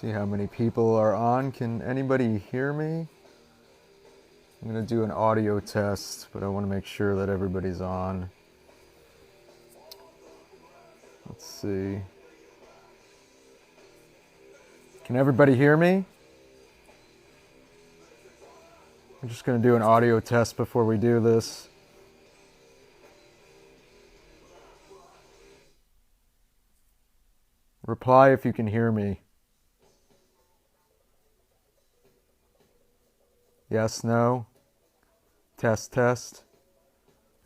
See how many people are on. Can anybody hear me? I'm going to do an audio test, but I want to make sure that everybody's on. Let's see. Can everybody hear me? I'm just going to do an audio test before we do this. Reply if you can hear me. Yes, no? Test, test.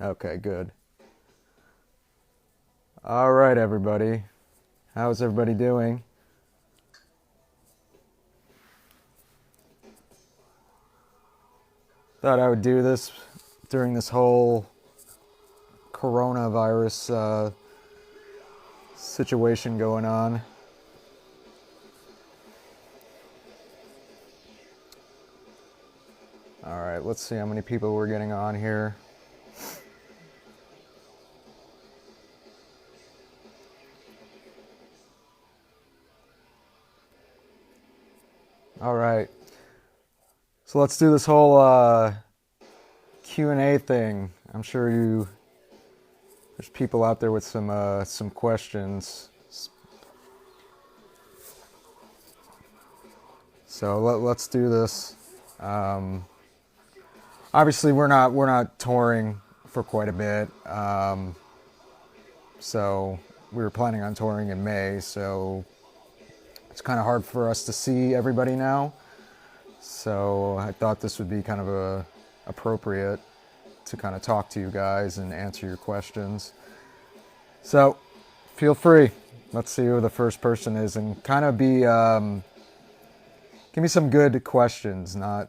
Okay, good. All right, everybody. How's everybody doing? Thought I would do this during this whole coronavirus situation going on. All right, let's see how many people we're getting on here. All right, so let's do this whole Q&A thing. I'm sure there's people out there with some questions. So let's do this. Obviously, we're not touring for quite a bit. So we were planning on touring in May. So it's kind of hard for us to see everybody now. So I thought this would be kind of appropriate to kind of talk to you guys and answer your questions. So feel free. Let's see who the first person is, and kind of give me some good questions, not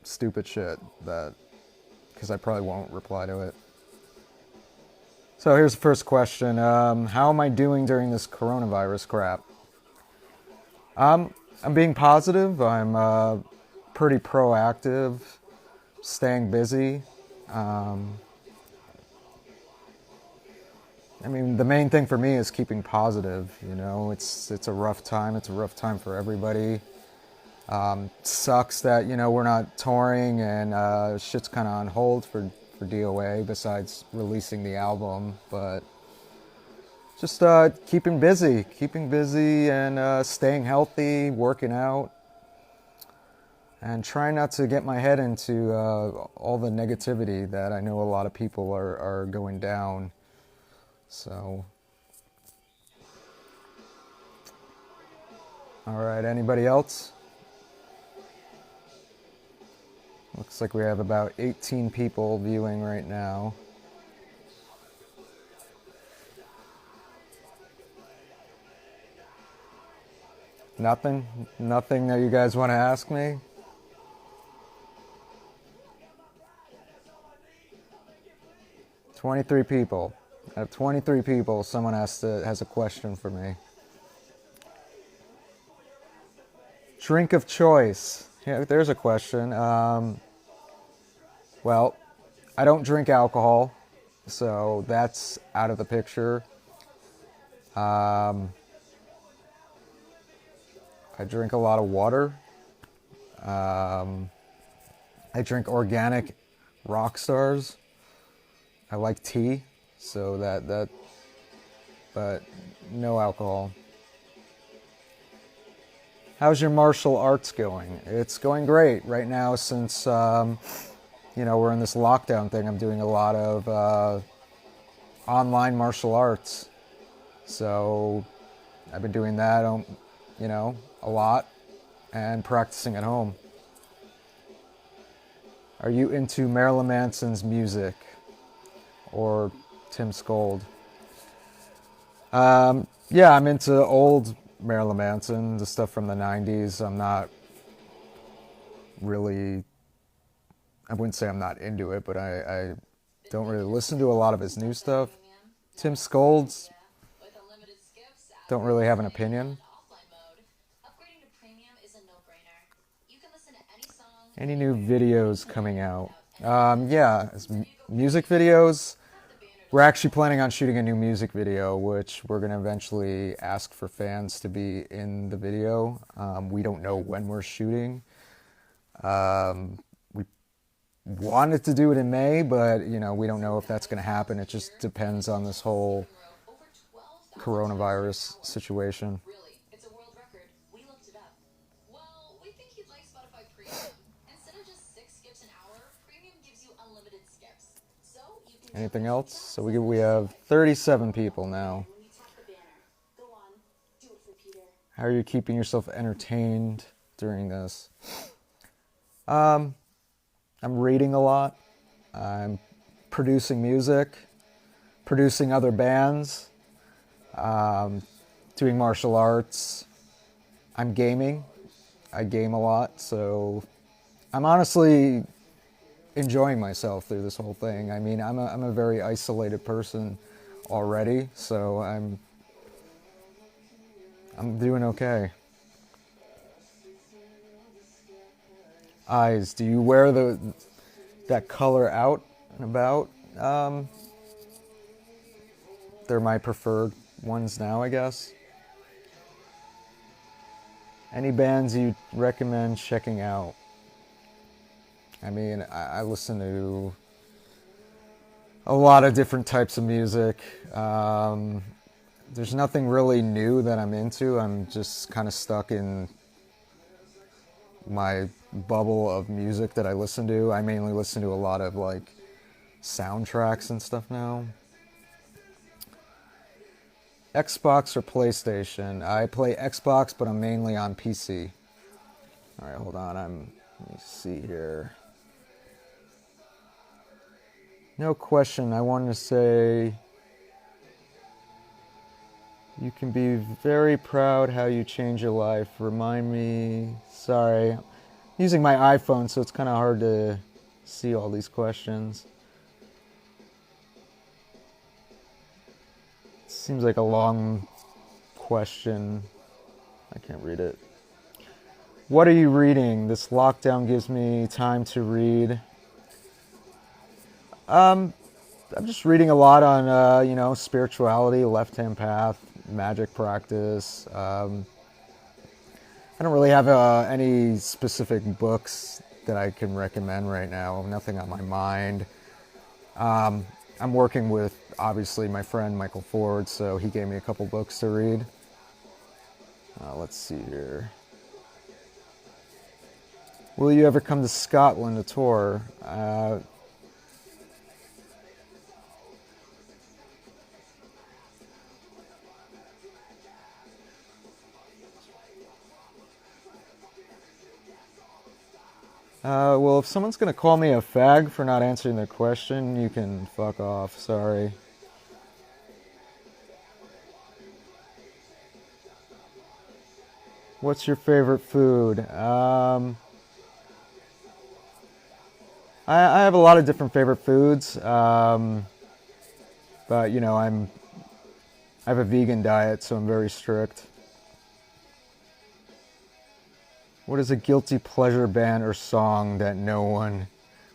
stupid shit, because I probably won't reply to it. So here's the first question. How am I doing during this coronavirus crap? I'm being positive. I'm pretty proactive, staying busy. I mean, the main thing for me is keeping positive. You know, it's a rough time. It's a rough time for everybody. Sucks that, we're not touring and shit's kind of on hold for DOA besides releasing the album, but just keeping busy and staying healthy, working out, and trying not to get my head into all the negativity that I know a lot of people are going down. So, all right, anybody else? Looks like we have about 18 people viewing right now. Nothing that you guys want to ask me? $23 people. Out of 23 people, someone has a question for me. Drink of choice. Yeah, there's a question. Well, I don't drink alcohol, so that's out of the picture. I drink a lot of water. I drink organic rock stars. I like tea, so that but no alcohol. How's your martial arts going? It's going great right now since we're in this lockdown thing. I'm doing a lot of online martial arts. So I've been doing that a lot and practicing at home. Are you into Marilyn Manson's music or Tim Scold? Yeah, I'm into old Marilyn Manson, the stuff from the 90s. I'm not really, I wouldn't say I'm not into it, but I don't really listen to a lot of his new stuff. Tim Scold's, don't really have an opinion. Any new videos coming out? Yeah, music videos. We're actually planning on shooting a new music video, which we're going to eventually ask for fans to be in the video. We don't know when we're shooting. We wanted to do it in May, but we don't know if that's going to happen. It just depends on this whole coronavirus situation. Anything else? So we have 37 people now. How are you keeping yourself entertained during this? I'm reading a lot. I'm producing music, producing other bands, doing martial arts. I'm gaming. I game a lot, so I'm honestly enjoying myself through this whole thing. I mean, I'm a very isolated person already, so I'm doing okay. Eyes, do you wear that color out and about? They're my preferred ones now, I guess. Any bands you recommend checking out? I mean, I listen to a lot of different types of music. There's nothing really new that I'm into. I'm just kind of stuck in my bubble of music that I listen to. I mainly listen to a lot of like soundtracks and stuff now. Xbox or PlayStation? I play Xbox, but I'm mainly on PC. All right, hold on. Let me see here. No question. I wanted to say you can be very proud how you change your life. Remind me. Sorry. I'm using my iPhone, so it's kind of hard to see all these questions. Seems like a long question. I can't read it. What are you reading? This lockdown gives me time to read. I'm just reading a lot on, spirituality, left-hand path, magic practice. I don't really have any specific books that I can recommend right now. Nothing on my mind. I'm working with, obviously, my friend Michael Ford, so he gave me a couple books to read. Let's see here. Will you ever come to Scotland to tour? Well, if someone's going to call me a fag for not answering their question, you can fuck off. Sorry. What's your favorite food? I have a lot of different favorite foods, but I have a vegan diet, so I'm very strict. What is a guilty pleasure band or song that no one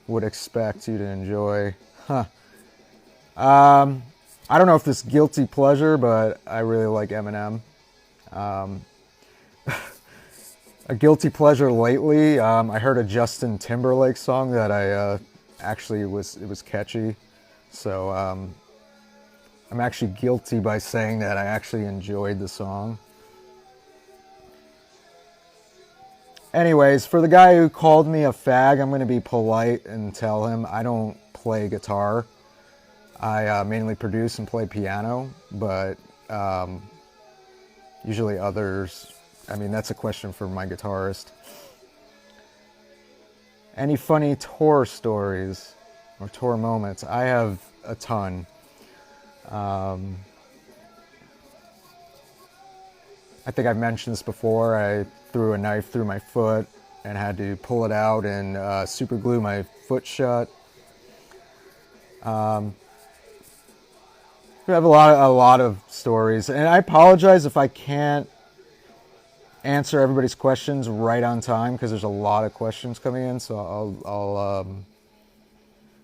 would expect you to enjoy? I don't know if this guilty pleasure, but I really like Eminem. A guilty pleasure lately, I heard a Justin Timberlake song that I actually it was catchy. So I'm actually guilty by saying that I actually enjoyed the song. Anyways, for the guy who called me a fag, I'm going to be polite and tell him I don't play guitar. I mainly produce and play piano, but usually others, that's a question for my guitarist. Any funny tour stories or tour moments? I have a ton. I think I've mentioned this before. I threw a knife through my foot and had to pull it out and super glue my foot shut. We have a lot of stories, and I apologize if I can't answer everybody's questions right on time because there's a lot of questions coming in. So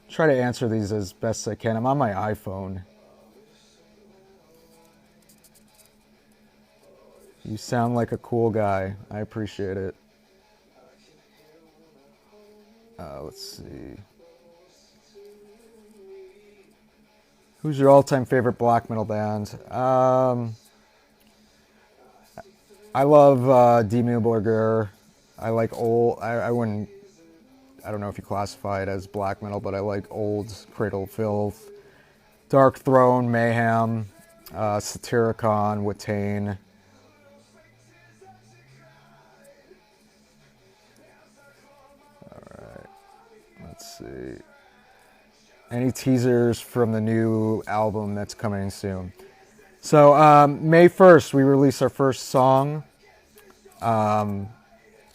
Try to answer these as best I can. I'm on my iPhone. You sound like a cool guy. I appreciate it. Let's see. Who's your all-time favorite black metal band? I love Die Mühlberger. I like old. I wouldn't. I don't know if you classify it as black metal, but I like old Cradle of Filth, Dark Throne, Mayhem, Satyricon, Watain. All right. Let's see. Any teasers from the new album that's coming soon? So May 1st, we release our first song,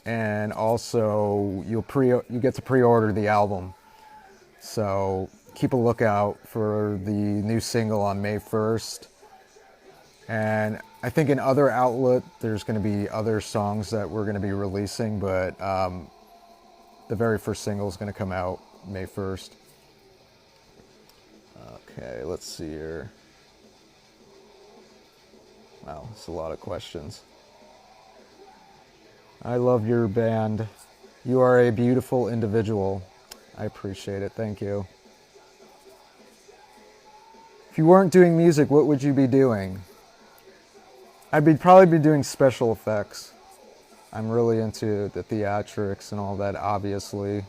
and also you get to pre-order the album. So keep a lookout for the new single on May 1st. And I think in other outlet, there's going to be other songs that we're going to be releasing, but the very first single is going to come out May 1st. Okay, let's see here. Wow, that's a lot of questions. I love your band. You are a beautiful individual. I appreciate it. Thank you. If you weren't doing music, what would you be doing? I'd probably be doing special effects. I'm really into the theatrics and all that, obviously.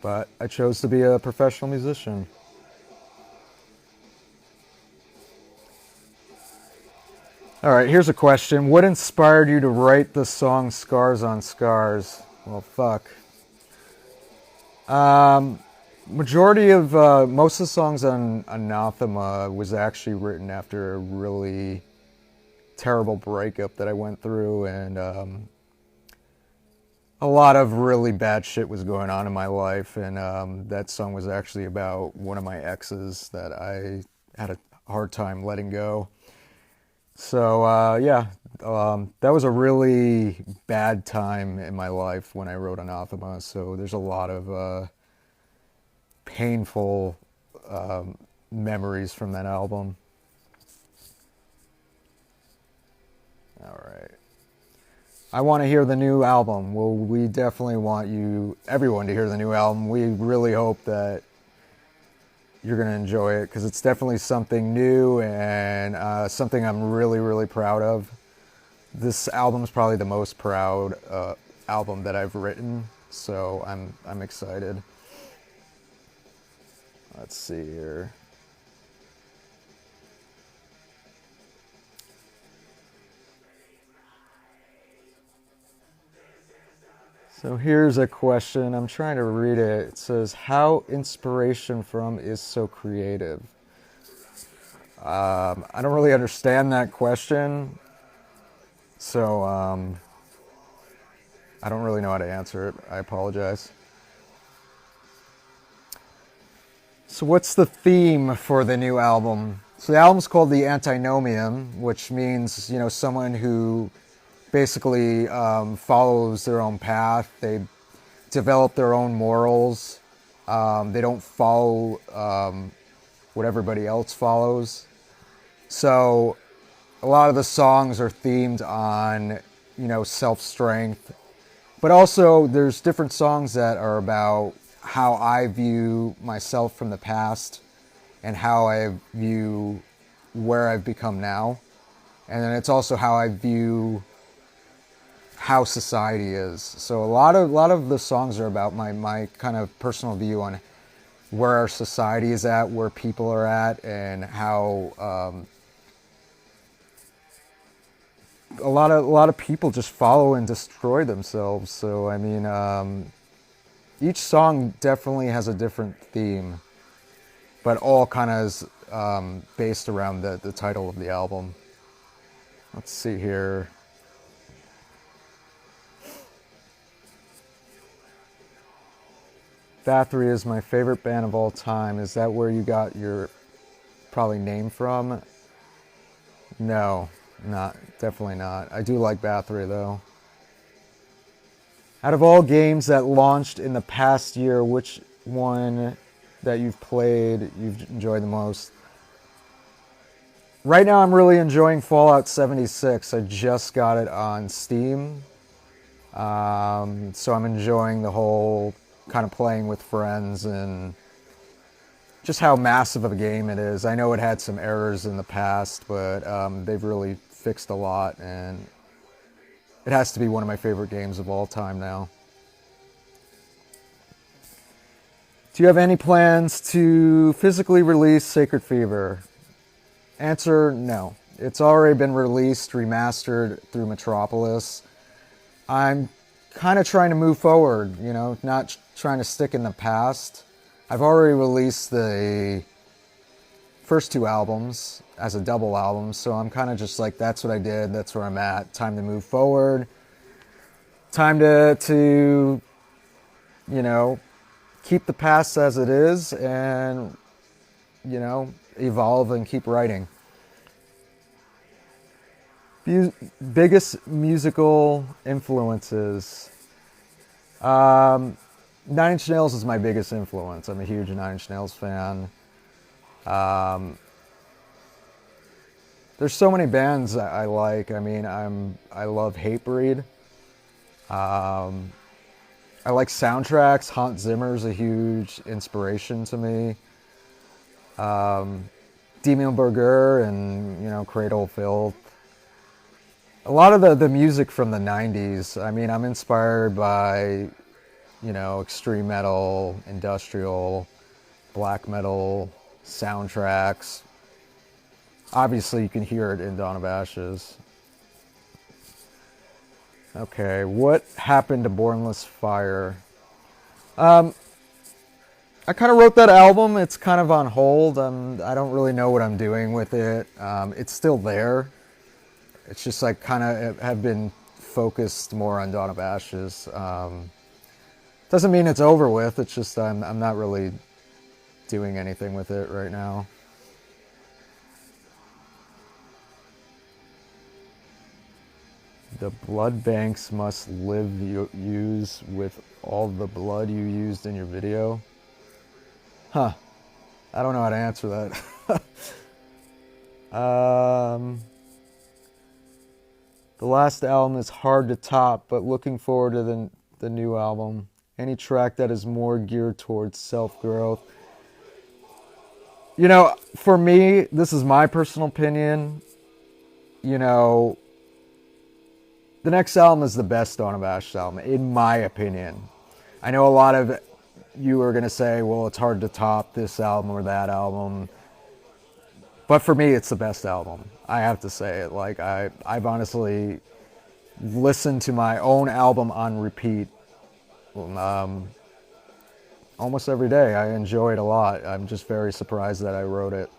But I chose to be a professional musician. All right, here's a question. What inspired you to write the song Scars on Scars? Well, fuck. Majority of, most of the songs on Anathema was actually written after a really terrible breakup that I went through, and a lot of really bad shit was going on in my life, and that song was actually about one of my exes that I had a hard time letting go. So, that was a really bad time in my life when I wrote Anathema, so there's a lot of painful memories from that album. All right. I want to hear the new album. Well, we definitely want everyone to hear the new album. We really hope that you're going to enjoy it, because it's definitely something new and something I'm really, really proud of. This album is probably the most proud album that I've written, so I'm excited. Let's see here. So here's a question. I'm trying to read it. It says, how inspiration from is so creative? I don't really understand that question. So I don't really know how to answer it. I apologize. So what's the theme for the new album? So the album's called The Antinomian, which means, someone who basically follows their own path. They develop their own morals. They don't follow what everybody else follows. So a lot of the songs are themed on, self-strength. But also there's different songs that are about how I view myself from the past and how I view where I've become now. And then it's also how I view how society is. So a lot of the songs are about my kind of personal view on where our society is at, where people are at, and how a lot of people just follow and destroy themselves. So I mean, each song definitely has a different theme, but all kind of is based around the title of the album. Let's see here. Bathory is my favorite band of all time. Is that where you got your probably name from? No, definitely not. I do like Bathory though. Out of all games that launched in the past year, which one that you've played, you've enjoyed the most? Right now I'm really enjoying Fallout 76. I just got it on Steam. So I'm enjoying the whole kind of playing with friends and just how massive of a game it is. I know it had some errors in the past, but they've really fixed a lot, and it has to be one of my favorite games of all time now. Do you have any plans to physically release Sacred Fever? Answer, no. It's already been released, remastered through Metropolis. I'm kind of trying to move forward, you know, not trying to stick in the past. I've already released the first 2 albums as a double album, so I'm kind of just like, that's what I did, that's where I'm at. Time to move forward. Time to you know, keep the past as it is and, you know, evolve and keep writing. Biggest musical influences. Nine Inch Nails is my biggest influence. I'm a huge Nine Inch Nails fan. There's so many bands I like. I mean, I love Hatebreed. I like soundtracks. Hans Zimmer's a huge inspiration to me. Demon Burger and, you know, Cradle of Filth. A lot of the music from the 90s, I mean, I'm inspired by, you know, extreme metal, industrial, black metal, soundtracks. Obviously, you can hear it in Dawn of Ashes. Okay, what happened to Bornless Fire? I kind of wrote that album. It's kind of on hold. I don't really know what I'm doing with it. It's still there. It's just like kind of have been focused more on Dawn of Ashes. Doesn't mean it's over with. It's just I'm not really doing anything with it right now. The blood banks must use with all the blood you used in your video. Huh. I don't know how to answer that. The last album is hard to top, but looking forward to the new album. Any track that is more geared towards self-growth. You know, for me, this is my personal opinion. You know, the next album is the best Dawn of Ashes album, in my opinion. I know a lot of you are going to say, well, it's hard to top this album or that album. But for me, it's the best album. I have to say it. Like, I've honestly listened to my own album on repeat almost every day. I enjoy it a lot. I'm just very surprised that I wrote it.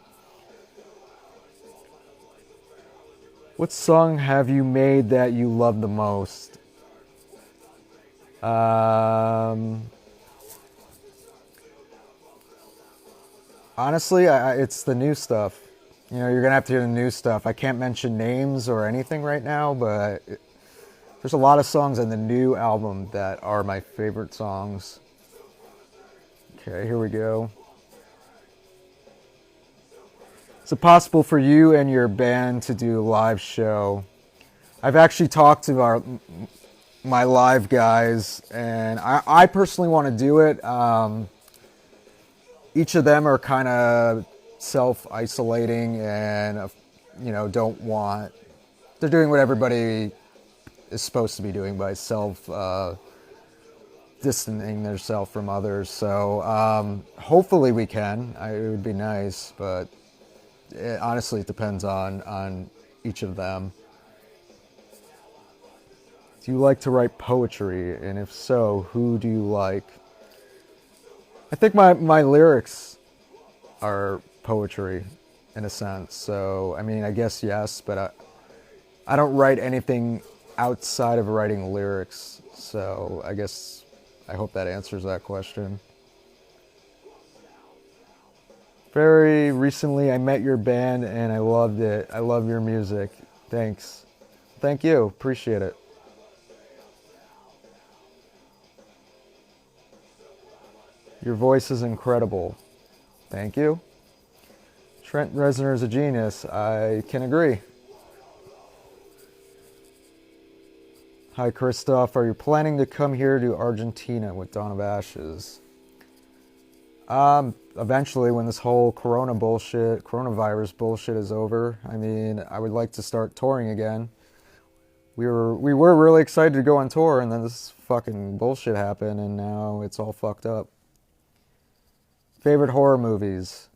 What song have you made that you love the most? Honestly, it's the new stuff. You know, you're going to have to hear the new stuff. I can't mention names or anything right now, but there's a lot of songs on the new album that are my favorite songs. Okay, here we go. Is it possible for you and your band to do a live show? I've actually talked to my live guys, and I personally want to do it. Each of them are kind of self-isolating and, you know, they're doing what everybody is supposed to be doing by distancing themselves from others. So hopefully we can. It would be nice, but honestly, it depends on each of them. Do you like to write poetry? And if so, who do you like? I think my lyrics are poetry in a sense. So, I mean, I guess yes, but I don't write anything outside of writing lyrics. So I hope that answers that question. Very recently I met your band and I loved it. I love your music. Thanks. Thank you. Appreciate it. Your voice is incredible. Thank you. Trent Reznor is a genius. I can agree. Hi, Christoph. Are you planning to come here to Argentina with Dawn of Ashes? Eventually, when this whole coronavirus bullshit is over. I mean, I would like to start touring again. We were really excited to go on tour, and then this fucking bullshit happened, and now it's all fucked up. Favorite horror movies?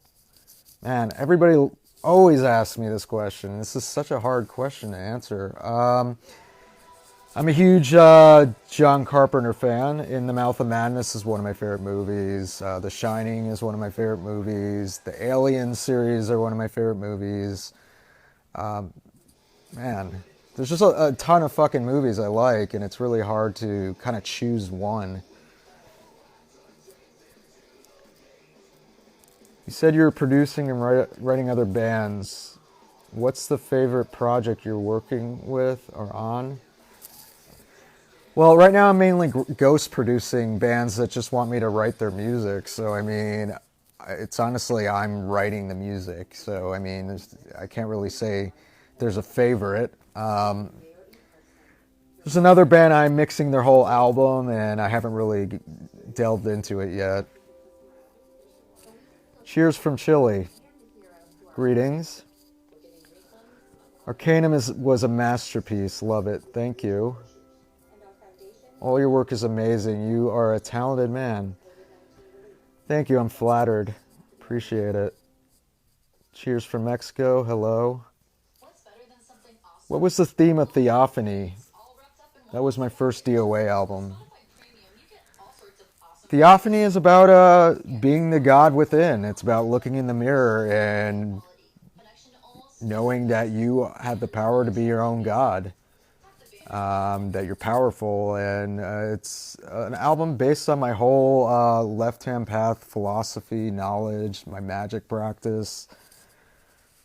Man, everybody always asks me this question. This is such a hard question to answer. I'm a huge John Carpenter fan. In the Mouth of Madness is one of my favorite movies. The Shining is one of my favorite movies. The Alien series are one of my favorite movies. Man, there's just a ton of fucking movies I like, and it's really hard to kind of choose one. You said you're producing and writing other bands. What's the favorite project you're working with or on? Well, right now I'm mainly ghost producing bands that just want me to write their music. So, I mean, it's honestly, I'm writing the music. So, I mean, I can't really say there's a favorite. There's another band I'm mixing their whole album, and I haven't really delved into it yet. Cheers from Chile. Greetings. Arcanum was a masterpiece. Love it. Thank you. All your work is amazing. You are a talented man. Thank you. I'm flattered. Appreciate it. Cheers from Mexico. Hello. What was the theme of Theophany? That was my first DOA album. Theophany is about being the God within. It's about looking in the mirror and knowing that you have the power to be your own God, that you're powerful. And it's an album based on my whole left-hand path philosophy, knowledge, my magic practice.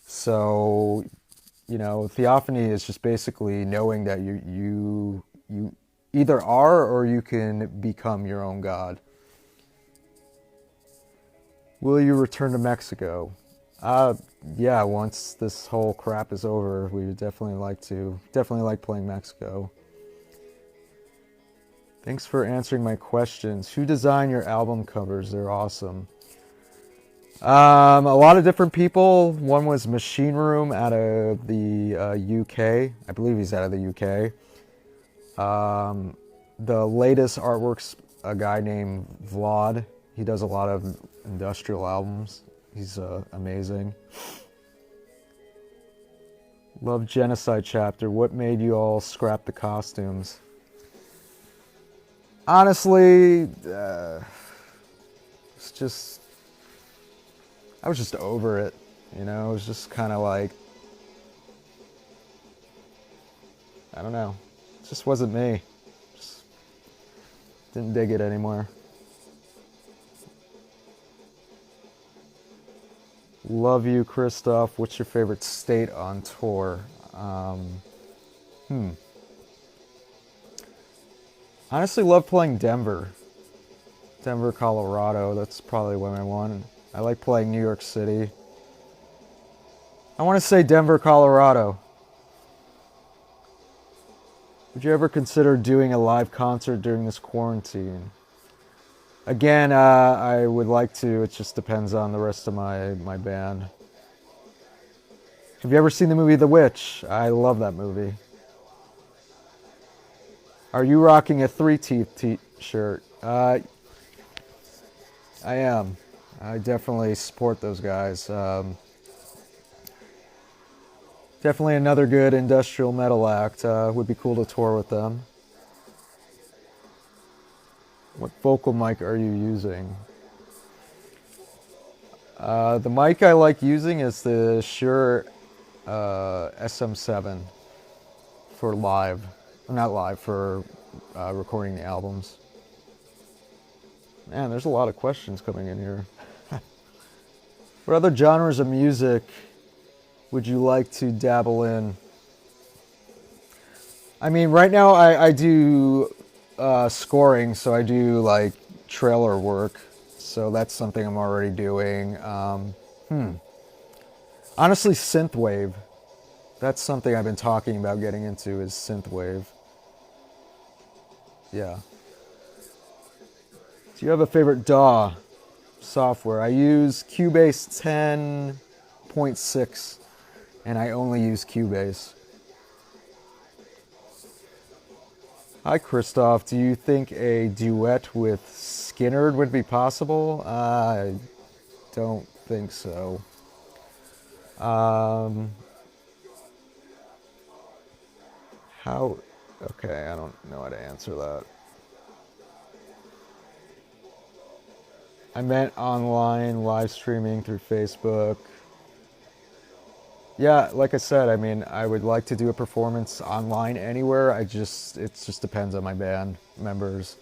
So, you know, Theophany is just basically knowing that you either are or you can become your own God. Will you return to Mexico? Yeah, once this whole crap is over, we would definitely like to. Definitely like playing Mexico. Thanks for answering my questions. Who designed your album covers? They're awesome. A lot of different people. One was Machine Room out of the UK. I believe he's out of the UK. The latest artwork's a guy named Vlad. He does a lot of industrial albums. He's amazing. Love Genocide Chapter. What made you all scrap the costumes? Honestly, it's just... I was just over it, you know? It was just kind of like... I don't know. It just wasn't me. Just didn't dig it anymore. Love you, Christoph. What's your favorite state on tour? Honestly, love playing Denver. Denver, Colorado. That's probably what I want. I like playing New York City. I want to say Denver, Colorado. Would you ever consider doing a live concert during this quarantine? Again, I would like to. It just depends on the rest of my band. Have you ever seen the movie The Witch? I love that movie. Are you rocking a Three Teeth t-shirt? I am. I definitely support those guys. Definitely another good industrial metal act. Would be cool to tour with them. What vocal mic are you using? The mic I like using is the Shure SM7 for live. Not live, for recording the albums. Man, there's a lot of questions coming in here. What other genres of music would you like to dabble in? I mean, right now I do scoring, so I do like trailer work. so that's something I'm already doing. Honestly, synthwave. That's something I've been talking about getting into, is synthwave. Yeah. Do you have a favorite DAW software? I use Cubase 10.6, and I only use Cubase. Hi, Christoph. Do you think a duet with Skinner would be possible? I don't think so. How? Okay, I don't know how to answer that. I meant online live streaming through Facebook. Yeah, like I said, I mean, I would like to do a performance online anywhere. It just depends on my band members.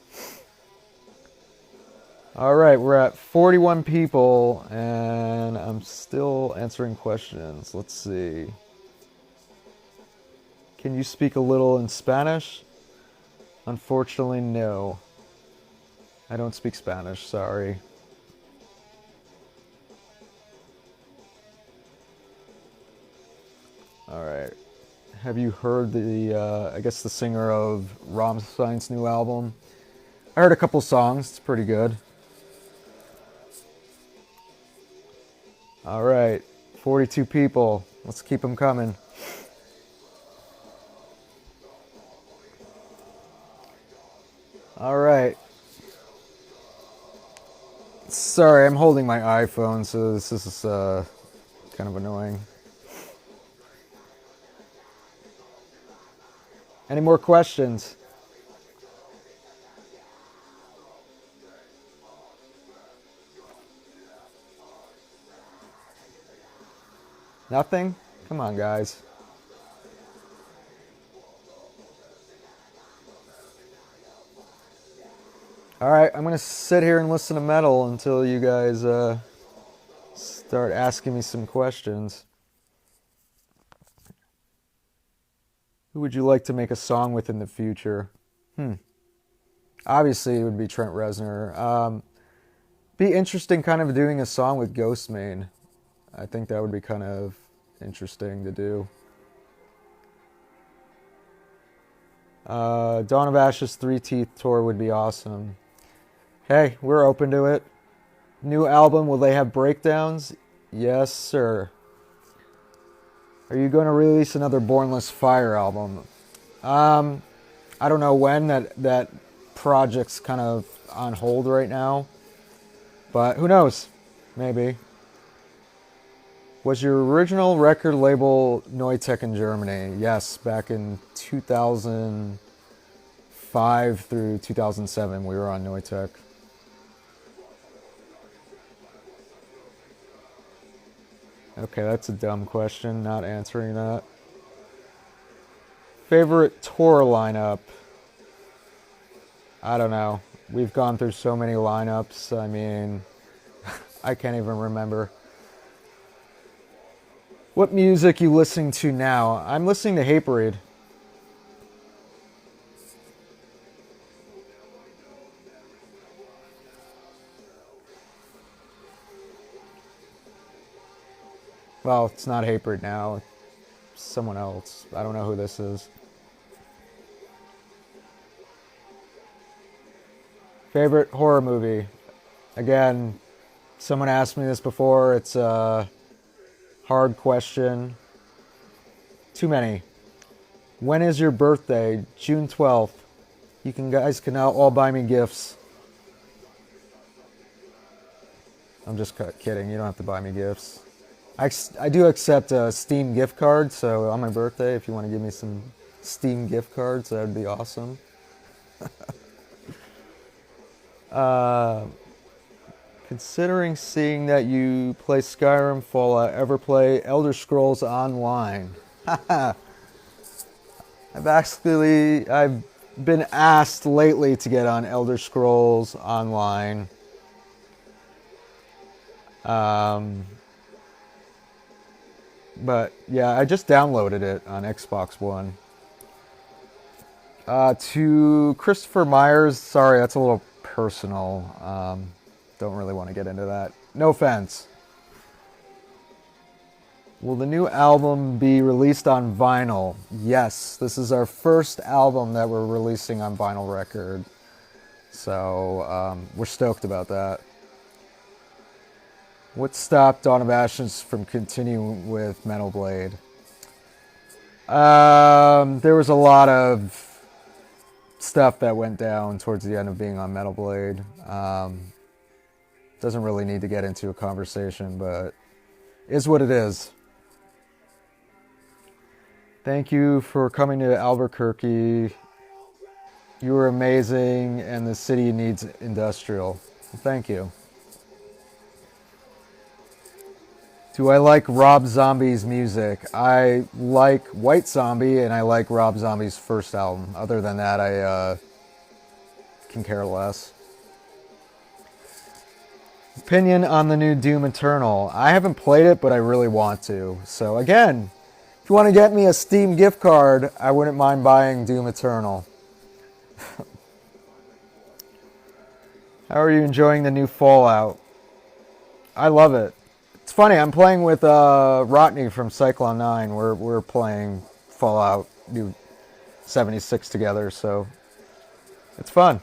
All right, we're at 41 people, and I'm still answering questions. Let's see. Can you speak a little in Spanish? Unfortunately, no. I don't speak Spanish, sorry. All right. Have you heard I guess the singer of Rammstein's new album? I heard a couple songs. It's pretty good. All right. 42 people. Let's keep them coming. All right. Sorry, I'm holding my iPhone, so this is kind of annoying. Any more questions? Nothing? Come on, guys. All right, I'm going to sit here and listen to metal until you guys start asking me some questions. Who would you like to make a song with in the future? Obviously, it would be Trent Reznor. Be interesting kind of doing a song with Ghostmane. I think that would be kind of interesting to do. Dawn of Ashes 3 Teeth tour would be awesome. Hey, we're open to it. New album, will they have breakdowns? Yes, sir. Are you going to release another Bornless Fire album? I don't know when. That project's kind of on hold right now. But who knows? Maybe. Was your original record label Neutech in Germany? Yes, back in 2005 through 2007 we were on Neutech. Okay, that's a dumb question. Not answering that. Favorite tour lineup? I don't know. We've gone through so many lineups. I mean, I can't even remember. What music you listening to now? I'm listening to Hatebreed. Well, it's not Hatebreed now. It's someone else. I don't know who this is. Favorite horror movie? Again, someone asked me this before. It's a hard question. Too many. When is your birthday? June 12th. You guys can now all buy me gifts. I'm just kidding. You don't have to buy me gifts. I do accept a Steam gift card, so on my birthday, if you want to give me some Steam gift cards, that would be awesome. Considering seeing that you play Skyrim, Fallout, ever play Elder Scrolls Online? I've been asked lately to get on Elder Scrolls Online. But yeah, I just downloaded it on Xbox One. To Christopher Myers, sorry, that's a little personal. don't really want to get into that. No offense. Will the new album be released on vinyl? Yes, this is our first album that we're releasing on vinyl record. So we're stoked about that. What stopped Dawn of Ashes from continuing with Metal Blade? There was a lot of stuff that went down towards the end of being on Metal Blade. Doesn't really need to get into a conversation, but is what it is. Thank you for coming to Albuquerque. You were amazing, and the city needs industrial. Thank you. Do I like Rob Zombie's music? I like White Zombie, and I like Rob Zombie's first album. Other than that, I can care less. Opinion on the new Doom Eternal. I haven't played it, but I really want to. So again, if you want to get me a Steam gift card, I wouldn't mind buying Doom Eternal. How are you enjoying the new Fallout? I love it. It's funny, I'm playing with Rotney from Cyclone 9. We're playing Fallout New 76 together, so it's fun.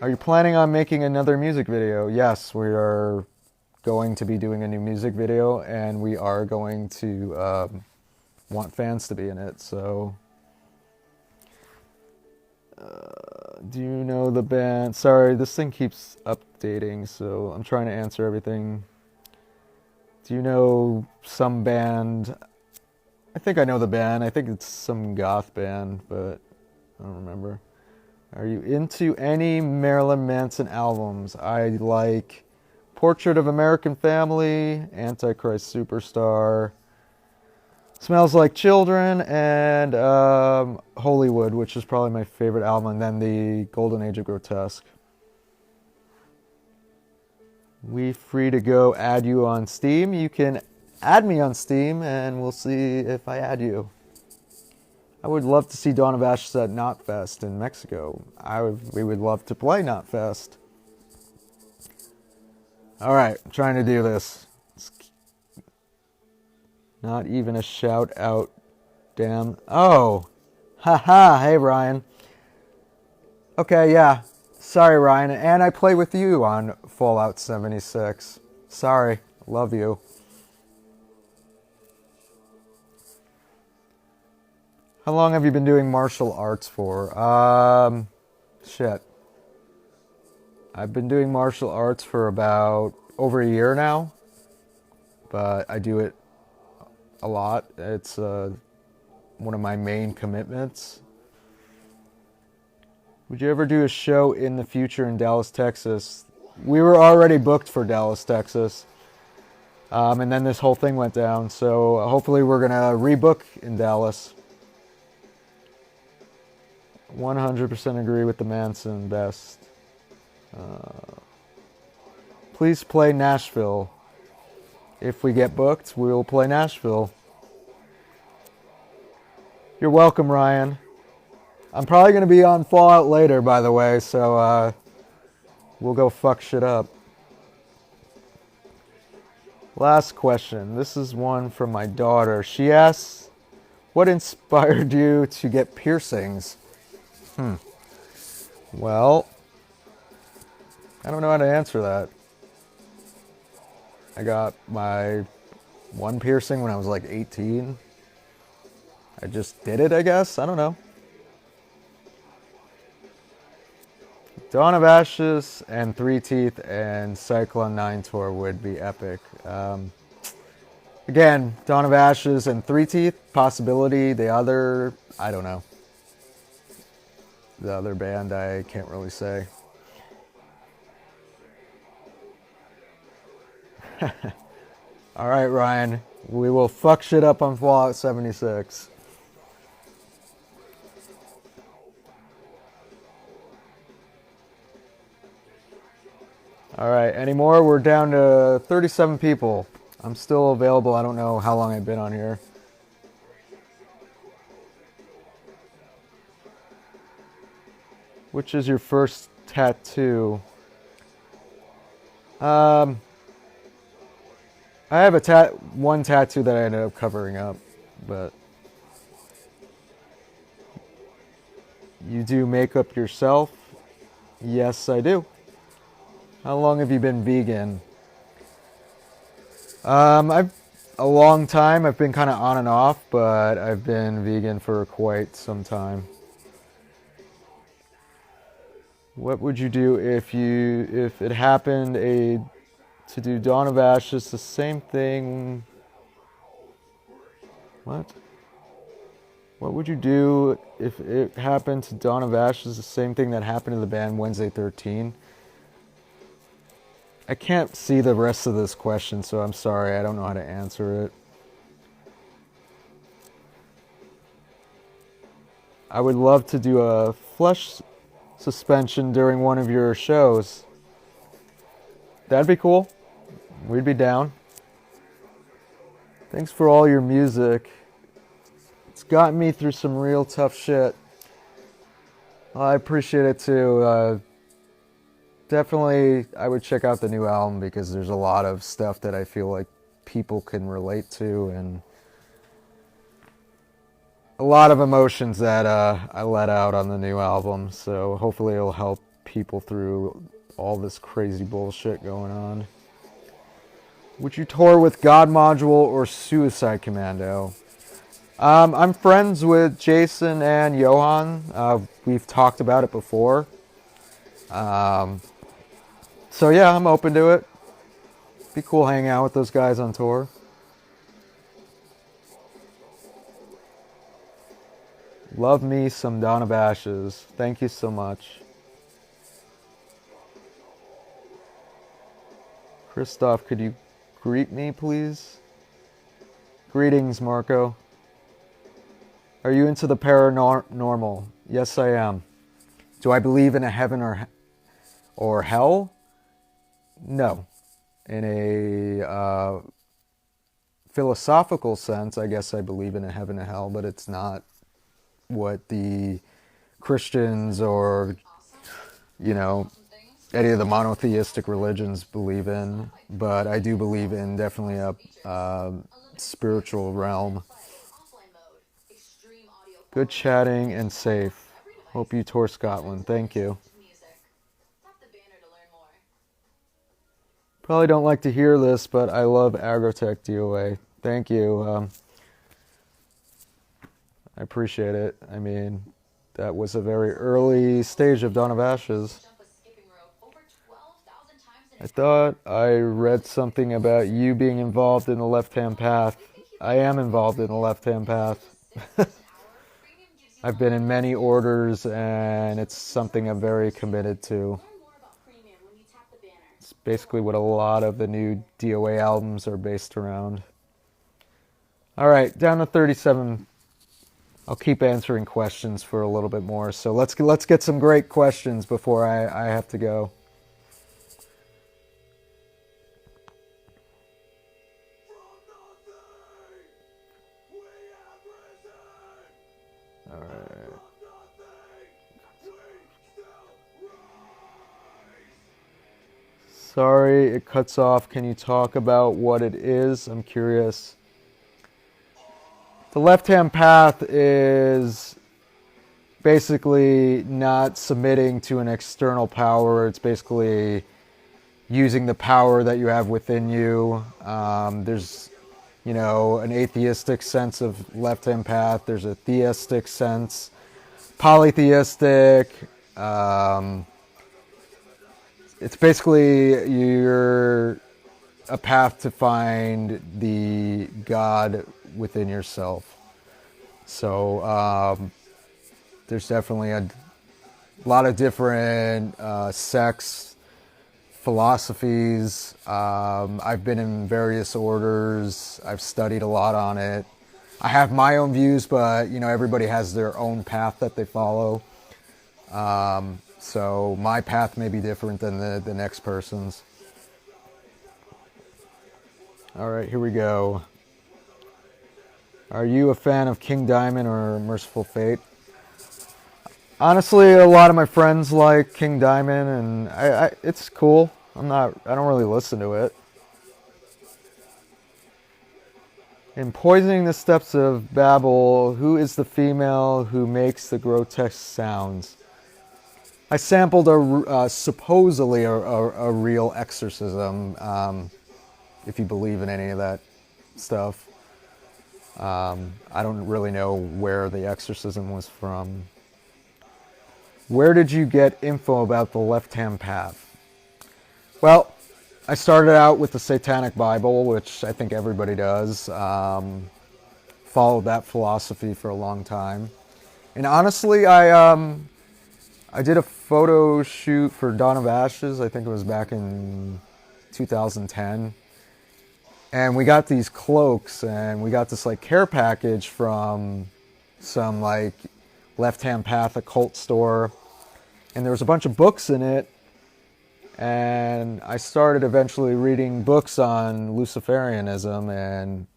Are you planning on making another music video? Yes, we are going to be doing a new music video, and we are going to want fans to be in it, so... do you know the band? Sorry, this thing keeps updating, so I'm trying to answer everything. Do you know some band? I think I know the band. I think it's some goth band, but I don't remember. Are you into any Marilyn Manson albums? I like Portrait of American Family, Antichrist Superstar, Smells Like Children, and Hollywood, which is probably my favorite album, and then the Golden Age of Grotesque. We free to go add you on Steam? You can add me on Steam, and we'll see if I add you. I would love to see Dawn of Ashes at Knotfest in Mexico. We would love to play Knotfest. Alright, I'm trying to do this. Not even a shout out. Damn. Oh. Haha. Hey, Ryan. Okay, yeah. Sorry, Ryan. And I play with you on Fallout 76. Sorry. Love you. How long have you been doing martial arts for? Shit. I've been doing martial arts for about over a year now. But I do it a lot. It's one of my main commitments. Would you ever do a show in the future in Dallas, Texas? We were already booked for Dallas, Texas. And then this whole thing went down. So hopefully we're going to rebook in Dallas. 100% agree with the Manson best. Please play Nashville. If we get booked, we'll play Nashville. You're welcome, Ryan. I'm probably going to be on Fallout later, by the way, so we'll go fuck shit up. Last question. This is one from my daughter. She asks, what inspired you to get piercings? Well, I don't know how to answer that. I got my one piercing when I was like 18. I just did it, I guess. I don't know. Dawn of Ashes and Three Teeth and Cyclone 9 tour would be epic. Again, Dawn of Ashes and Three Teeth, possibility. The other, I don't know. The other band, I can't really say. All right, Ryan. We will fuck shit up on Fallout 76. All right, any more? We're down to 37 people. I'm still available. I don't know how long I've been on here. Which is your first tattoo. I have one tattoo that I ended up covering up, but you do makeup yourself? Yes, I do. How long have you been vegan? I've a long time. I've been kind of on and off, but I've been vegan for quite some time. What would you do if it happened to do Dawn of Ashes the same thing? What? What would you do if it happened to Dawn of Ashes the same thing that happened to the band Wednesday 13? I can't see the rest of this question, so I'm sorry. I don't know how to answer it. I would love to do a flesh suspension during one of your shows. That'd be cool. We'd be down. Thanks for all your music. It's gotten me through some real tough shit. I appreciate it too. Definitely, I would check out the new album because there's a lot of stuff that I feel like people can relate to, and a lot of emotions that I let out on the new album. So hopefully it'll help people through all this crazy bullshit going on. Would you tour with God Module or Suicide Commando? I'm friends with Jason and Johan. We've talked about it before. So yeah, I'm open to it. Be cool hanging out with those guys on tour. Love me some Dawn of Ashes. Thank you so much. Christoph, could you greet me, please? Greetings, Marco. Are you into the paranormal? Yes, I am. Do I believe in a heaven or hell? No. In a philosophical sense, I guess I believe in a heaven and hell, but it's not what the Christians or, any of the monotheistic religions believe in. But I do believe in definitely a spiritual realm. Good chatting and safe. Hope you tour Scotland. Thank you. Probably don't like to hear this, but I love Agrotech DOA. Thank you. I appreciate it. I mean, that was a very early stage of Dawn of Ashes. I thought I read something about you being involved in the left-hand path. I am involved in the left-hand path. I've been in many orders, and it's something I'm very committed to. It's basically what a lot of the new DOA albums are based around. All right, down to 37. I'll keep answering questions for a little bit more. So let's get some great questions before I have to go. All right. Sorry, it cuts off. Can you talk about what it is? I'm curious. The left-hand path is basically not submitting to an external power. It's basically using the power that you have within you. There's, an atheistic sense of left-hand path. There's a theistic sense, polytheistic. It's basically you're a path to find the God within yourself. So there's definitely a lot of different sects, philosophies. I've been in various orders. I've studied a lot on it. I have my own views, but everybody has their own path that they follow. So my path may be different than the next person's. All right, here we go. Are you a fan of King Diamond or Merciful Fate? Honestly, a lot of my friends like King Diamond, and it's cool. I don't really listen to it. In Poisoning the Steps of Babel, who is the female who makes the grotesque sounds? I sampled supposedly a real exorcism, if you believe in any of that stuff. I don't really know where the exorcism was from. Where did you get info about the left-hand path? Well, I started out with the Satanic Bible, which I think everybody does. Followed that philosophy for a long time. And honestly, I did a photo shoot for Dawn of Ashes. I think it was back in 2010. And we got these cloaks, and we got this like care package from some like left-hand path occult store. And there was a bunch of books in it. And I started eventually reading books on Luciferianism and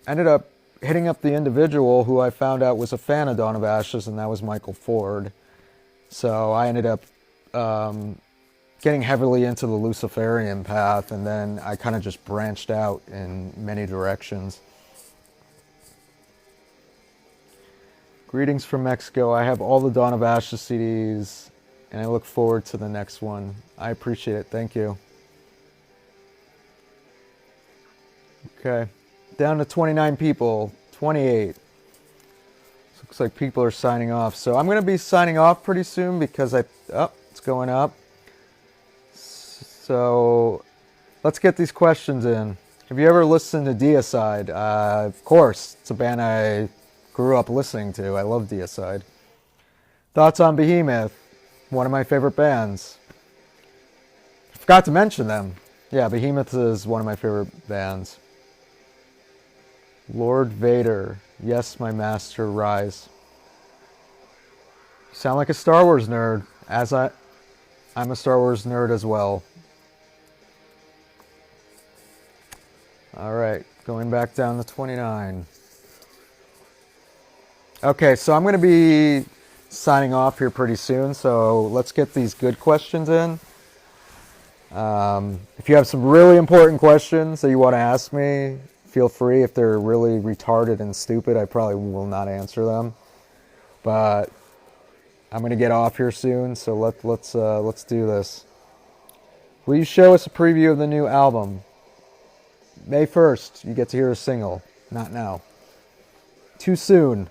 ended up hitting up the individual who I found out was a fan of Dawn of Ashes, and that was Michael Ford. So I ended up getting heavily into the Luciferian path, and then I kind of just branched out in many directions. Greetings from Mexico. I have all the Dawn of Ashes CDs, and I look forward to the next one. I appreciate it. Thank you. Okay. Down to 29 people. 28. Looks like people are signing off. So I'm going to be signing off pretty soon because it's going up. So let's get these questions in. Have you ever listened to Deicide? Of course. It's a band I grew up listening to. I love Deicide. Thoughts on Behemoth? One of my favorite bands. I forgot to mention them. Yeah, Behemoth is one of my favorite bands. Lord Vader. Yes, my master, rise. You sound like a Star Wars nerd. I'm a Star Wars nerd as well. Alright, going back down to 29. Okay, so I'm going to be signing off here pretty soon, so let's get these good questions in. If you have some really important questions that you want to ask me, feel free. If they're really retarded and stupid, I probably will not answer them. But I'm going to get off here soon, so let's do this. Will you show us a preview of the new album? May 1st, you get to hear a single. Not now. Too soon.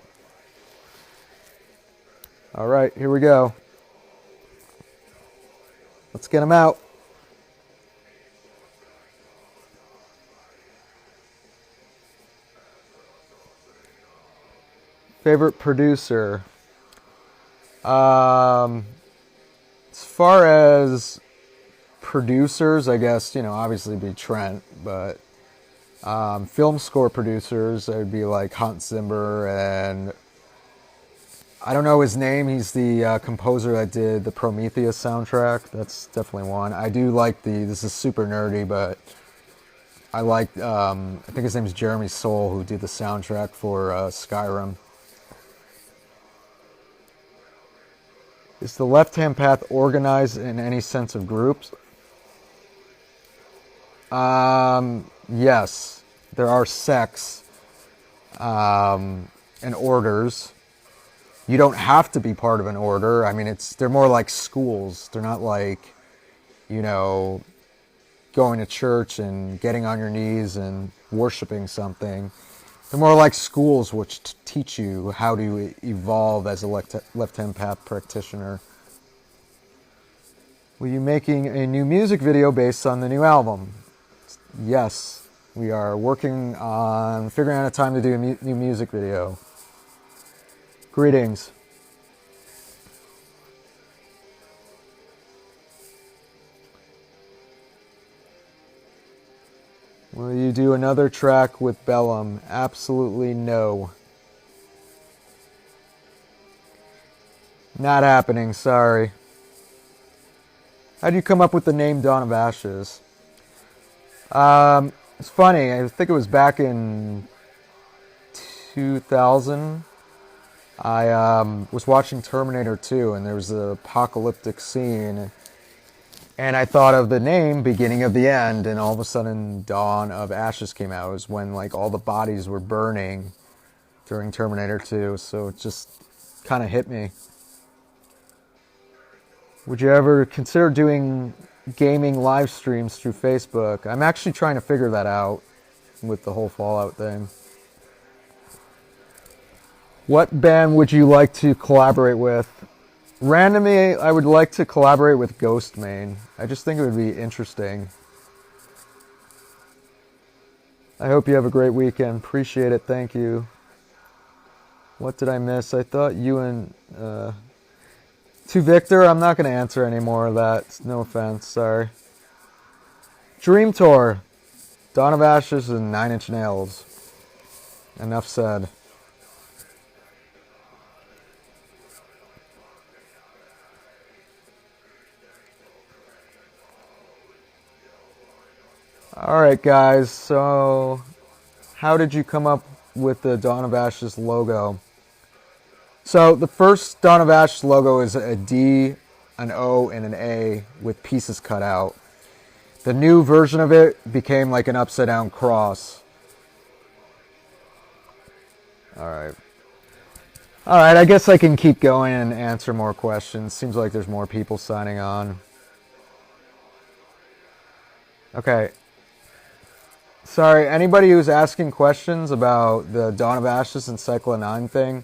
All right, here we go. Let's get them out. Favorite producer? As far as producers, I guess, obviously be Trent, but film score producers, it would be like Hans Zimmer, and I don't know his name. He's the composer that did the Prometheus soundtrack. That's definitely one. I do like this is super nerdy, but I like, I think his name is Jeremy Soule, who did the soundtrack for Skyrim. Is the left-hand path organized in any sense of groups? Yes. There are sects and orders. You don't have to be part of an order. I mean, they're more like schools. They're not like, going to church and getting on your knees and worshiping something. They're more like schools which teach you how to evolve as a left-hand path practitioner. Will you making a new music video based on the new album? Yes, we are working on figuring out a time to do a new music video. Greetings. Will you do another track with Bellum? Absolutely no. Not happening, sorry. How do you come up with the name Dawn of Ashes? It's funny, I think it was back in 2000. I was watching Terminator 2, and there was an apocalyptic scene, and I thought of the name Beginning of the End, and all of a sudden Dawn of Ashes came out. It was when like all the bodies were burning during Terminator 2, so it just kind of hit me. Would you ever consider doing gaming live streams through Facebook? I'm actually trying to figure that out with the whole Fallout thing. What band would you like to collaborate with? Randomly, I would like to collaborate with Ghostmain. I just think it would be interesting. I hope you have a great weekend. Appreciate it. Thank you. What did I miss? I thought you and... To Victor, I'm not going to answer any more of that. No offense. Sorry. Dream Tour. Dawn of Ashes and 9 Inch Nails. Enough said. Alright guys, so how did you come up with the Dawn of Ashes logo? So the first Dawn of Ashes logo is a D, an O, and an A with pieces cut out. The new version of it became like an upside down cross. Alright, I guess I can keep going and answer more questions. Seems like there's more people signing on. Okay. Sorry, anybody who's asking questions about the Dawn of Ashes and Cycle of Nine thing,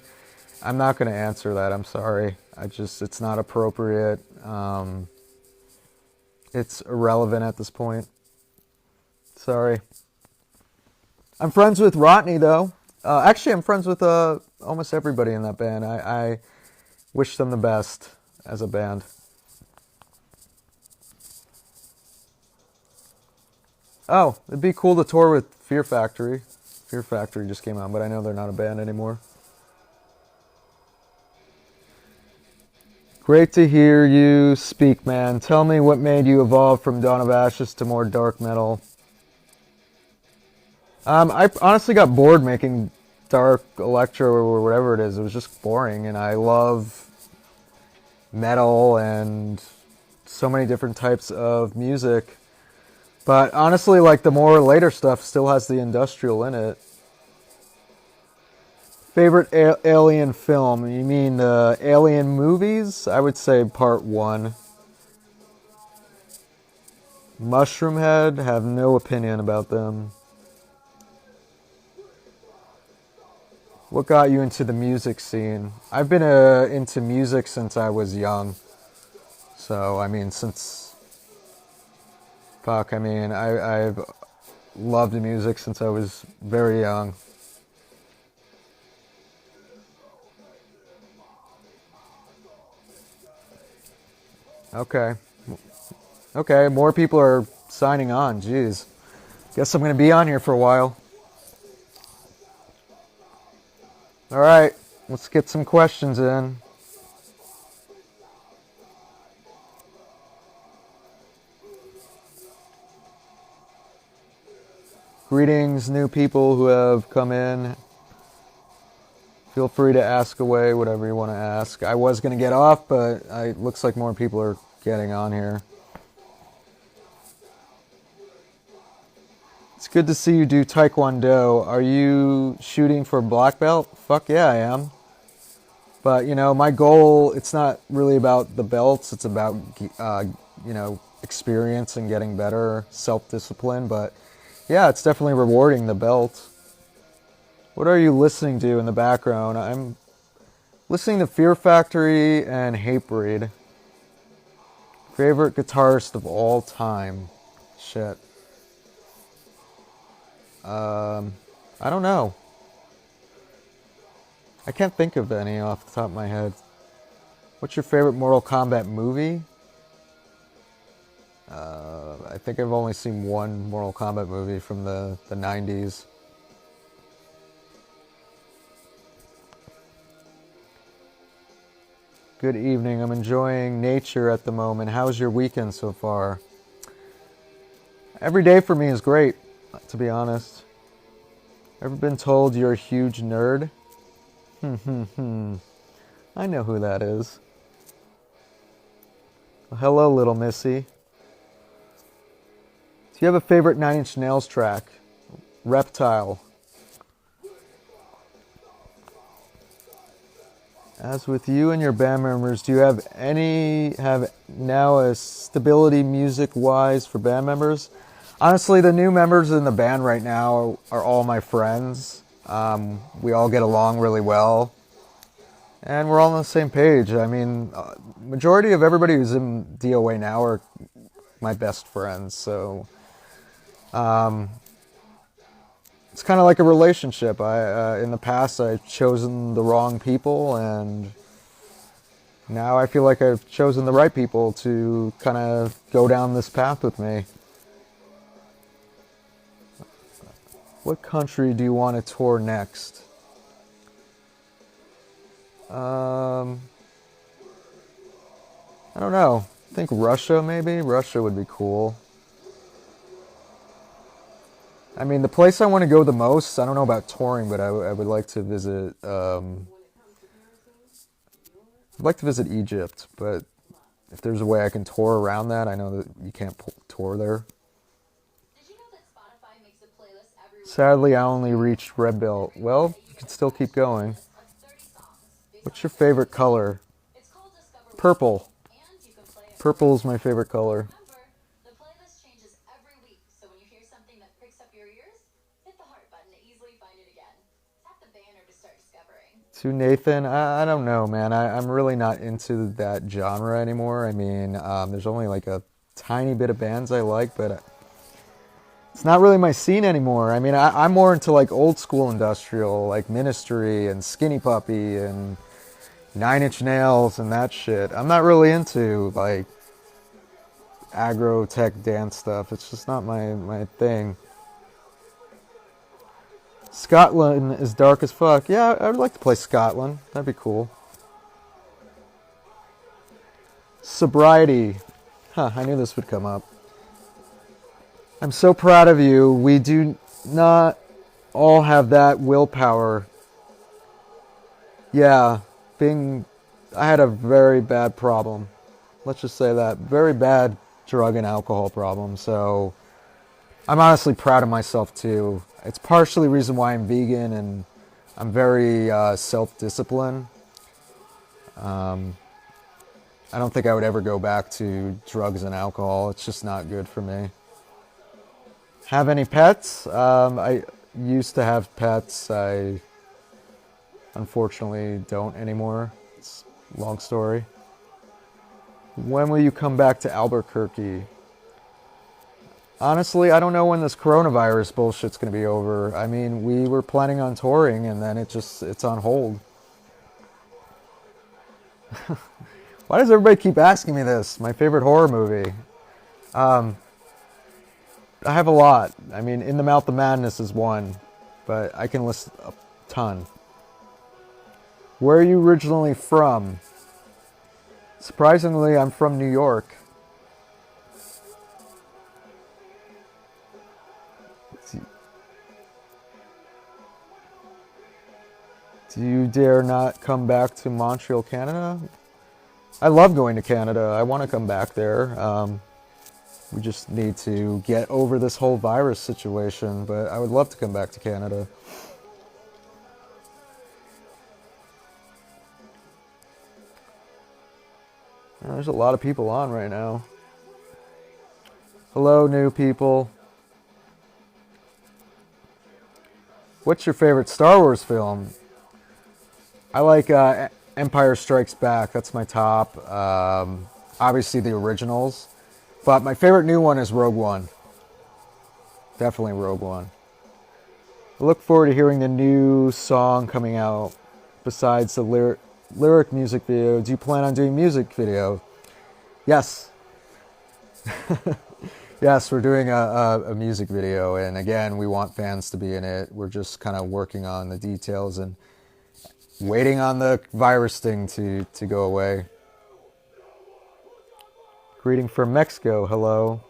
I'm not going to answer that. I'm sorry. It's not appropriate. It's irrelevant at this point. Sorry. I'm friends with Rodney, though. Actually, I'm friends with almost everybody in that band. I wish them the best as a band. Oh, it'd be cool to tour with Fear Factory. Fear Factory just came out, but I know they're not a band anymore. Great to hear you speak, man. Tell me what made you evolve from Dawn of Ashes to more dark metal. I honestly got bored making dark electro or whatever it is. It was just boring, and I love metal and so many different types of music. But honestly, like the more later stuff still has the industrial in it. Favorite Alien film? You mean the Alien movies? I would say part 1. Mushroomhead, have no opinion about them. What got you into the music scene? I've been into music since I was young. So, I mean, I've loved music since I was very young. Okay, more people are signing on. Jeez. Guess I'm going to be on here for a while. Alright, let's get some questions in. Greetings, new people who have come in. Feel free to ask away whatever you want to ask. I was going to get off, but it looks like more people are getting on here. It's good to see you do Taekwondo. Are you shooting for black belt? Fuck yeah, I am. But, my goal, it's not really about the belts. It's about, experience and getting better, self-discipline. But, yeah, it's definitely rewarding, the belt. What are you listening to in the background? I'm listening to Fear Factory and Hatebreed. Favorite guitarist of all time? Shit. I don't know. I can't think of any off the top of my head. What's your favorite Mortal Kombat movie? I think I've only seen one Mortal Kombat movie from the 90s. Good evening. I'm enjoying nature at the moment. How's your weekend so far? Every day for me is great, to be honest. Ever been told you're a huge nerd? I know who that is. Well, hello, little missy. Do you have a favorite Nine Inch Nails track? Reptile. As with you and your band members, do you have now a stability music-wise for band members? Honestly, the new members in the band right now are all my friends. We all get along really well. And we're all on the same page. I mean, majority of everybody who's in DOA now are my best friends. So it's kind of like a relationship. In the past, I've chosen the wrong people, and now I feel like I've chosen the right people to kind of go down this path with me. What country do you want to tour next? I don't know. I think Russia, maybe. Russia would be cool. I mean, the place I want to go the most, I don't know about touring, but I would like to visit, I'd like to visit Egypt, but if there's a way I can tour around that, I know that you can't tour there. Sadly, I only reached Red Belt. Well, you can still keep going. What's your favorite color? Purple. Purple is my favorite color. To Nathan, I don't know, man. I'm really not into that genre anymore. I mean, there's only like a tiny bit of bands I like, but it's not really my scene anymore. I mean, I'm more into like old school industrial, like Ministry and Skinny Puppy and Nine Inch Nails and that shit. I'm not really into like aggro tech dance stuff. It's just not my thing. Scotland is dark as fuck. Yeah, I'd like to play Scotland. That'd be cool. Sobriety. Huh, I knew this would come up. I'm so proud of you. We do not all have that willpower. Yeah, I had a very bad problem. Let's just say that. Very bad drug and alcohol problem. So I'm honestly proud of myself too. It's partially the reason why I'm vegan, and I'm very self-disciplined. I don't think I would ever go back to drugs and alcohol. It's just not good for me. Have any pets? I used to have pets. I unfortunately don't anymore. It's a long story. When will you come back to Albuquerque? Honestly, I don't know when this coronavirus bullshit's going to be over. I mean, we were planning on touring, and then it's on hold. Why does everybody keep asking me this? My favorite horror movie. I have a lot. I mean, In the Mouth of Madness is one, but I can list a ton. Where are you originally from? Surprisingly, I'm from New York. Do you dare not come back to Montreal, Canada? I love going to Canada. I want to come back there. We just need to get over this whole virus situation, but I would love to come back to Canada. There's a lot of people on right now. Hello, new people. What's your favorite Star Wars film? I like Empire Strikes Back. That's my top. Obviously the originals. But my favorite new one is Rogue One. Definitely Rogue One. I look forward to hearing the new song coming out. Besides the lyric music video, do you plan on doing music video? Yes. Yes, we're doing a music video. And again, we want fans to be in it. We're just kind of working on the details and waiting on the virus thing to go away. Greeting from Mexico. Hello.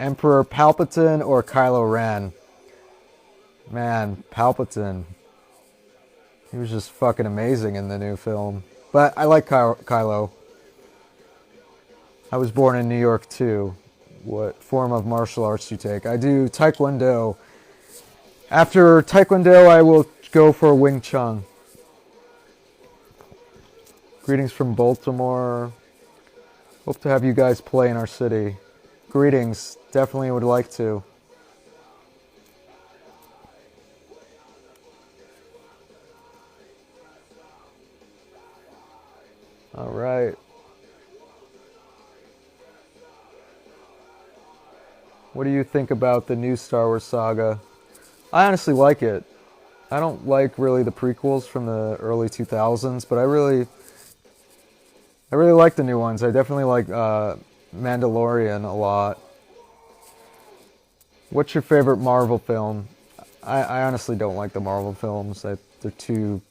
Emperor Palpatine or Kylo Ren? Man, Palpatine. He was just fucking amazing in the new film. But I like Kylo. I was born in New York too. What form of martial arts do you take? I do Taekwondo. After Taekwondo, I will go for Wing Chun. Greetings from Baltimore. Hope to have you guys play in our city. Greetings. Definitely would like to. All right. What do you think about the new Star Wars saga? I honestly like it. I don't like really the prequels from the early 2000s, but I really like the new ones. I definitely like Mandalorian a lot. What's your favorite Marvel film? I honestly don't like the Marvel films. They're too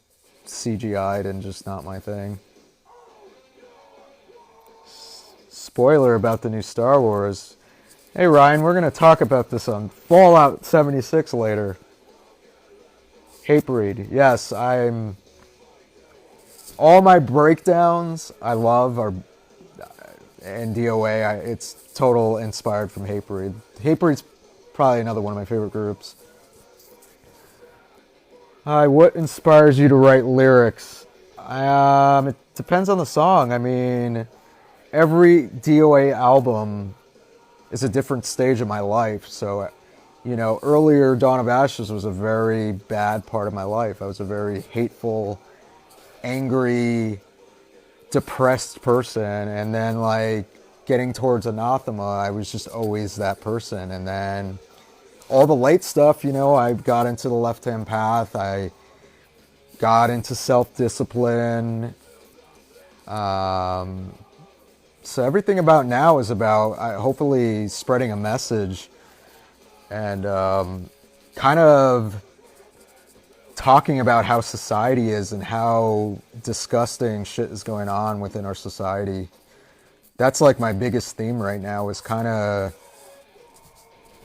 CGI'd and just not my thing. Spoiler about the new Star Wars. Hey Ryan, we're going to talk about this on Fallout 76 later. Hatebreed. Yes, all my breakdowns I love are and DOA. It's total inspired from Hatebreed. Hatebreed's probably another one of my favorite groups. Hi, what inspires you to write lyrics? It depends on the song. I mean, every DOA album is a different stage of my life. So, earlier Dawn of Ashes was a very bad part of my life. I was a very hateful, angry, depressed person. And then, getting towards Anathema, I was just always that person. And then all the late stuff, I got into the left-hand path. I got into self-discipline. So everything about now is about hopefully spreading a message and kind of talking about how society is and how disgusting shit is going on within our society. That's my biggest theme right now is kind of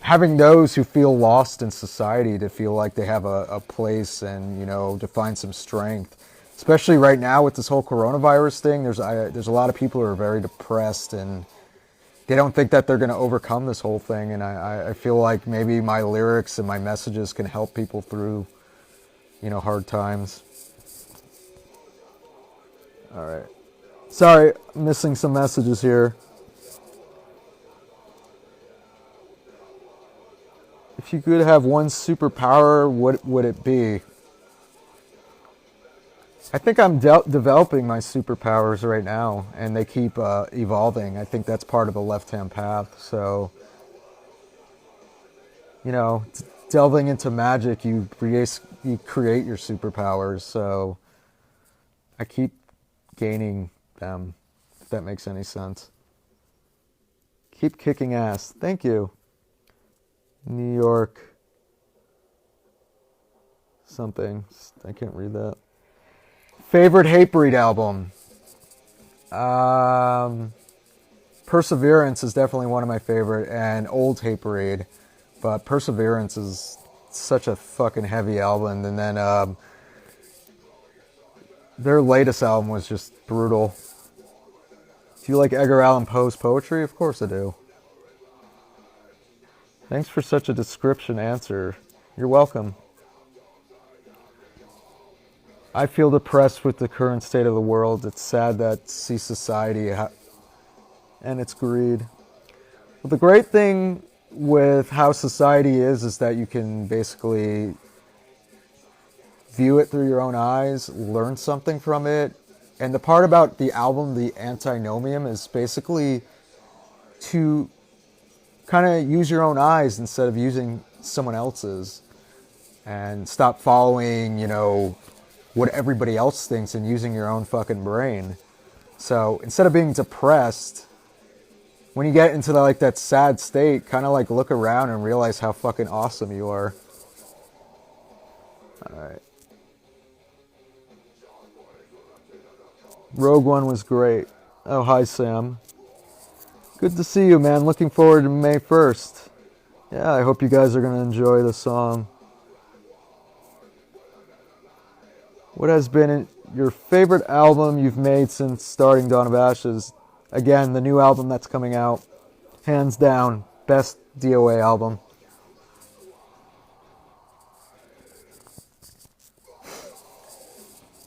having those who feel lost in society to feel like they have a place and, to find some strength. Especially right now with this whole coronavirus thing, there's a lot of people who are very depressed and they don't think that they're going to overcome this whole thing. And I feel like maybe my lyrics and my messages can help people through, hard times. All right. Sorry, missing some messages here. If you could have one superpower, what would it be? I think I'm developing my superpowers right now, and they keep evolving. I think that's part of the left-hand path. So, delving into magic, you create your superpowers. So, I keep gaining them, if that makes any sense. Keep kicking ass. Thank you. New York. Something. I can't read that. Favorite Hatebreed album? Perseverance is definitely one of my favorite, and Old Hatebreed. But Perseverance is such a fucking heavy album. And then their latest album was just brutal. Do you like Edgar Allan Poe's poetry? Of course I do. Thanks for such a description answer. You're welcome. I feel depressed with the current state of the world. It's sad that see society and its greed. But the great thing with how society is that you can basically view it through your own eyes, learn something from it. And the part about the album, the Antinomium, is basically to kind of use your own eyes instead of using someone else's. And stop following, what everybody else thinks and using your own fucking brain. So instead of being depressed, when you get into that sad state, kind of look around and realize how fucking awesome you are. Alright. Rogue One was great. Oh, hi Sam. Good to see you, man. Looking forward to May 1st. Yeah, I hope you guys are going to enjoy the song. What has been your favorite album you've made since starting Dawn of Ashes? Again, the new album that's coming out. Hands down, best DOA album.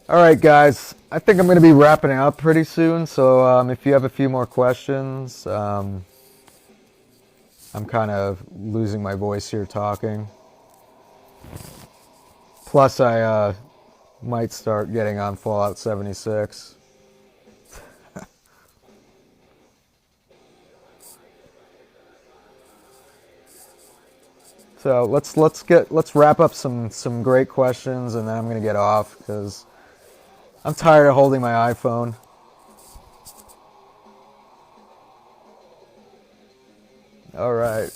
Alright guys, I think I'm going to be wrapping it up pretty soon, so if you have a few more questions, I'm kind of losing my voice here talking. Plus I might start getting on Fallout 76. So let's wrap up some great questions, and then I'm going to get off because I'm tired of holding my iPhone. All right.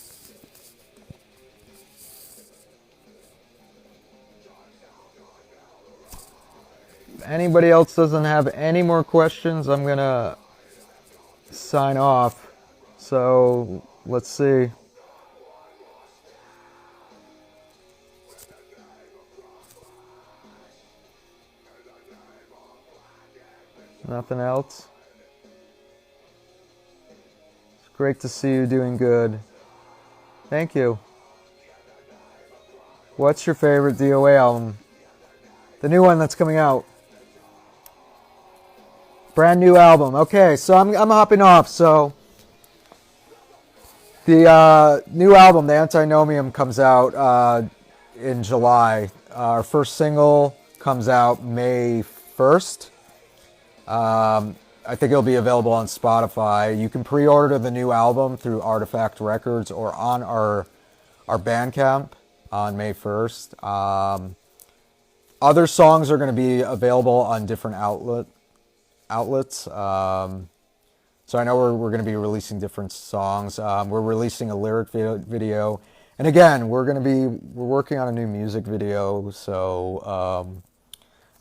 If anybody else doesn't have any more questions, I'm going to sign off. So let's see. Nothing else? It's great to see you doing good. Thank you. What's your favorite DOA album? The new one that's coming out. Brand new album. Okay, so I'm hopping off. So the new album, The Antinomium, comes out in July. Our first single comes out May 1st. I think it'll be available on Spotify. You can pre-order the new album through Artifact Records or on our Bandcamp on May 1st. Other songs are going to be available on different outlets. So I know we're going to be releasing different songs. We're releasing a lyric video. And again, we're working on a new music video. So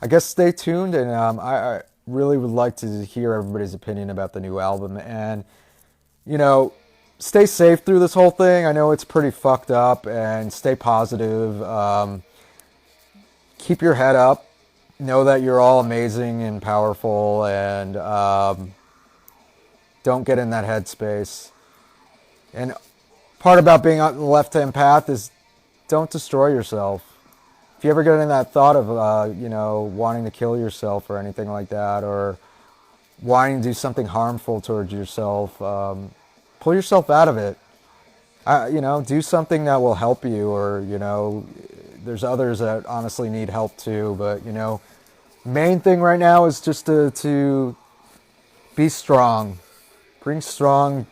I guess stay tuned, and I really would like to hear everybody's opinion about the new album. And, you know, stay safe through this whole thing. I know it's pretty fucked up, and stay positive. Keep your head up. Know that you're all amazing and powerful, and don't get in that headspace. And part about being on the left-hand path is don't destroy yourself. If you ever get in that thought of, wanting to kill yourself or anything like that, or wanting to do something harmful towards yourself, pull yourself out of it. Do something that will help you, or, there's others that honestly need help too. But, main thing right now is just to be strong. Bring strong,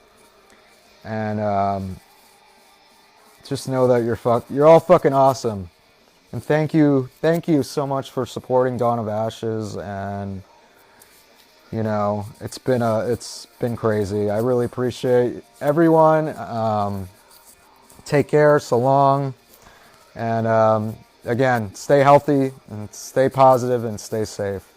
and just know that you're all fucking awesome. And thank you so much for supporting Dawn of Ashes. And it's been crazy. I really appreciate everyone. Take care. So long. And again, stay healthy and stay positive and stay safe.